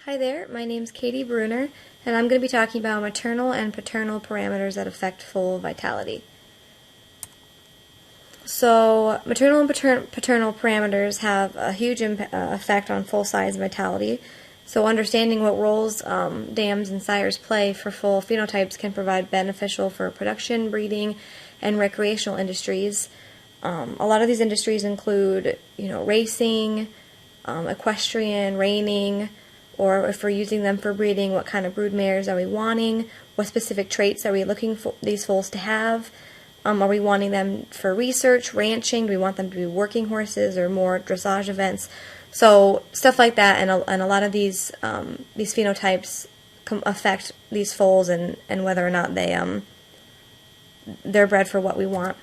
Hi there, my name's Katy Bruner, and I'm going to be talking about maternal and paternal parameters that affect foal vitality. So, maternal and paternal parameters have a huge effect on foal size and vitality. So, understanding what roles dams and sires play for foal phenotypes can provide beneficial for production, breeding, and recreational industries. A lot of these industries include, racing, equestrian, reining, or if we're using them for breeding, what kind of brood mares are we wanting? What specific traits are we looking for these foals to have? Are we wanting them for research, ranching? Do we want them to be working horses or more dressage events? So stuff like that, and a lot of these phenotypes affect these foals and whether or not they're bred for what we want.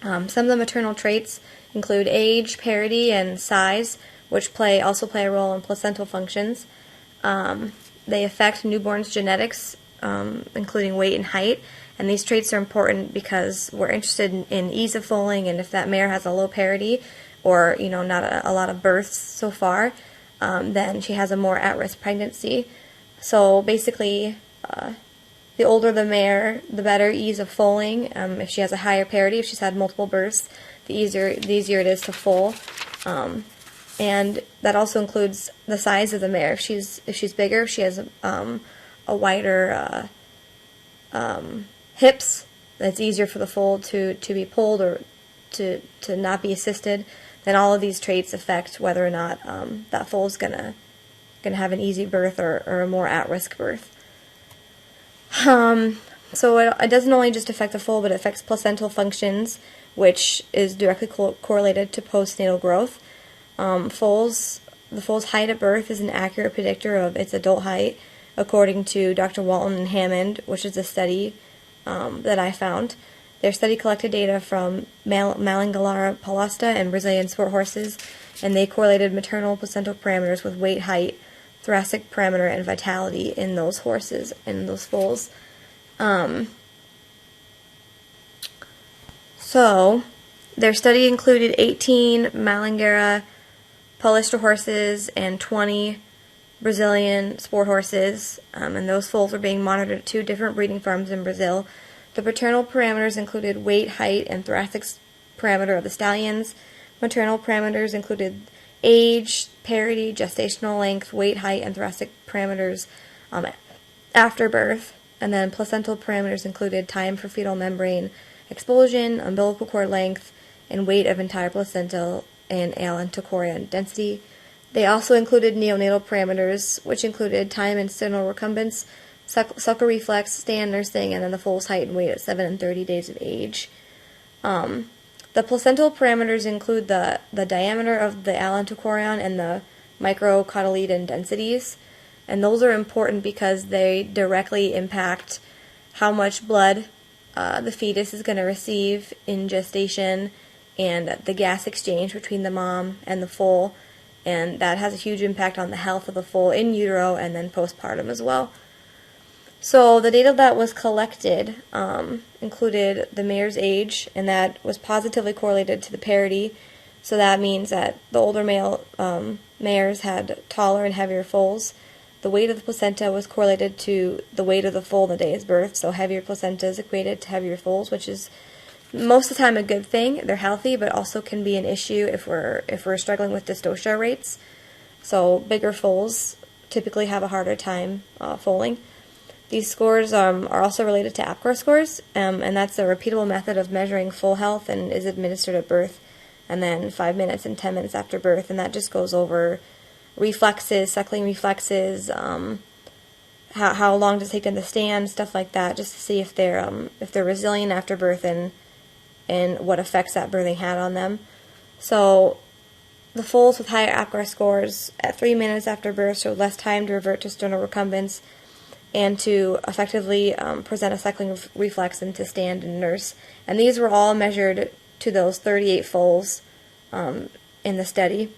Some of the maternal traits include age, parity, and size, which also play a role in placental functions. They affect newborns' genetics, including weight and height, and these traits are important because we're interested in ease of foaling, and if that mare has a low parity or not a lot of births so far, then she has a more at-risk pregnancy. So basically, the older the mare, the better ease of foaling. If she has a higher parity, if she's had multiple births, the easier it is to foal. And that also includes the size of the mare. If she's bigger, if she has a wider hips, that's easier for the foal to be pulled or to not be assisted. Then all of these traits affect whether or not that foal's gonna have an easy birth or a more at-risk birth. So it doesn't only just affect the foal, but it affects placental functions, which is directly correlated to postnatal growth. The foal's height at birth is an accurate predictor of its adult height, according to Dr. Walton and Hammond, which is a study that I found. Their study collected data from Malangalara Palasta and Brazilian sport horses, and they correlated maternal placental parameters with weight, height, thoracic parameter, and vitality in those horses, in those foals. So, their study included 18 Malangalara Palista horses and 20 Brazilian sport horses, and those foals were being monitored at 2 different breeding farms in Brazil. The paternal parameters included weight, height, and thoracic parameter of the stallions. Maternal parameters included age, parity, gestational length, weight, height, and thoracic parameters after birth. And then placental parameters included time for fetal membrane expulsion, umbilical cord length, and weight of entire placenta and allantochorion density. They also included neonatal parameters, which included time in sternal recumbence, suckle reflex, stand nursing, and then the foal's height and weight at 7 and 30 days of age. The placental parameters include the diameter of the allantochorion and the microcotyledon densities, and those are important because they directly impact how much blood the fetus is going to receive in gestation and the gas exchange between the mom and the foal, and that has a huge impact on the health of the foal in utero and then postpartum as well. So the data that was collected included the mare's age, and that was positively correlated to the parity. So that means that the older male mares had taller and heavier foals. The weight of the placenta was correlated to the weight of the foal on the day of birth, so heavier placentas equated to heavier foals, which is most of the time a good thing. They're healthy, but also can be an issue if we're struggling with dystocia rates. So bigger foals typically have a harder time foaling. These scores are also related to APGAR scores, and that's a repeatable method of measuring foal health and is administered at birth, and then 5 minutes and 10 minutes after birth, and that just goes over reflexes, suckling reflexes, how long does it take them to stand, stuff like that, just to see if they're resilient after birth and what effects that birthing had on them. So the foals with higher APGAR scores at 3 minutes after birth showed less time to revert to sternal recumbence and to effectively present a suckling reflex and to stand and nurse. And these were all measured to those 38 foals in the study.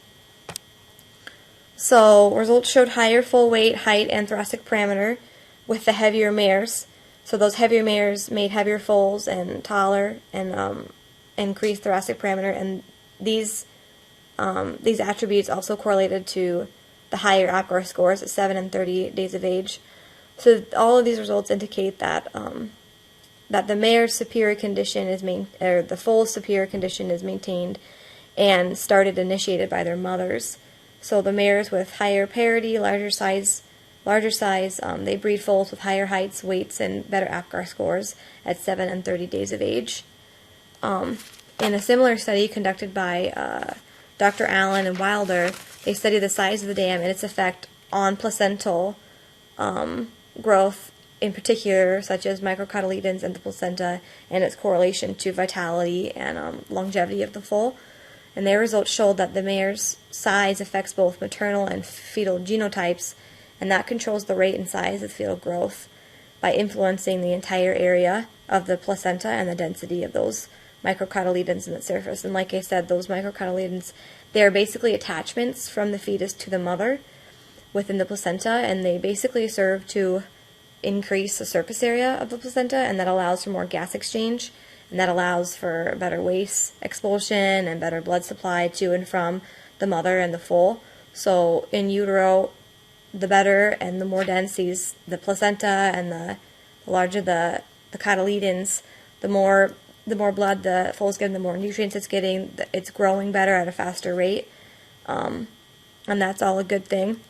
So results showed higher foal weight, height, and thoracic parameter with the heavier mares. So those heavier mares made heavier foals and taller and increased thoracic parameter, and these attributes also correlated to the higher APGAR scores at 7 and 30 days of age. So all of these results indicate that that the mare's superior condition is the foal's superior condition is maintained and initiated by their mothers. So the mares with higher parity, larger size, they breed foals with higher heights, weights, and better APGAR scores at 7 and 30 days of age. In a similar study conducted by Dr. Allen and Wilder, they studied the size of the dam and its effect on placental growth in particular, such as microcotyledons in the placenta, and its correlation to vitality and longevity of the foal. And their results showed that the mare's size affects both maternal and fetal genotypes, and that controls the rate and size of fetal growth by influencing the entire area of the placenta and the density of those microcotyledons in the surface. And like I said, those microcotyledons, they're basically attachments from the fetus to the mother within the placenta, and they basically serve to increase the surface area of the placenta, and that allows for more gas exchange, and that allows for better waste expulsion and better blood supply to and from the mother and the foal. So in utero, the better and the more dense the placenta and the larger the cotyledons, the more blood the foal's getting, the more nutrients it's getting, it's growing better at a faster rate, and that's all a good thing.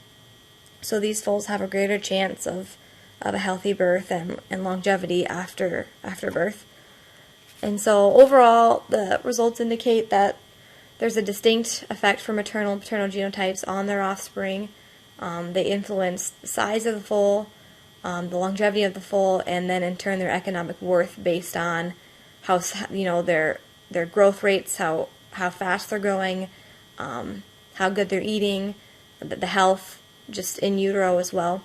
So these foals have a greater chance of a healthy birth and longevity after birth. And so overall, the results indicate that there's a distinct effect for maternal and paternal genotypes on their offspring. They influence the size of the foal, the longevity of the foal, and then in turn their economic worth based on how their growth rates, how fast they're growing, how good they're eating, the health just in utero as well.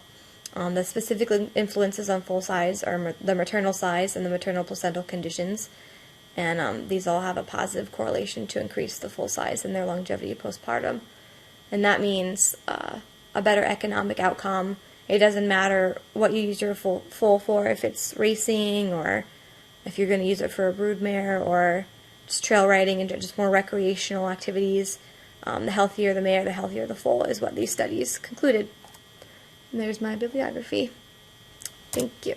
The specific influences on foal size are the maternal size and the maternal placental conditions, and these all have a positive correlation to increase the foal size and their longevity postpartum. And that means a better economic outcome. It doesn't matter what you use your foal for, if it's racing or if you're going to use it for a broodmare or just trail riding and just more recreational activities. The healthier the mare, the healthier the foal is what these studies concluded. And there's my bibliography. Thank you.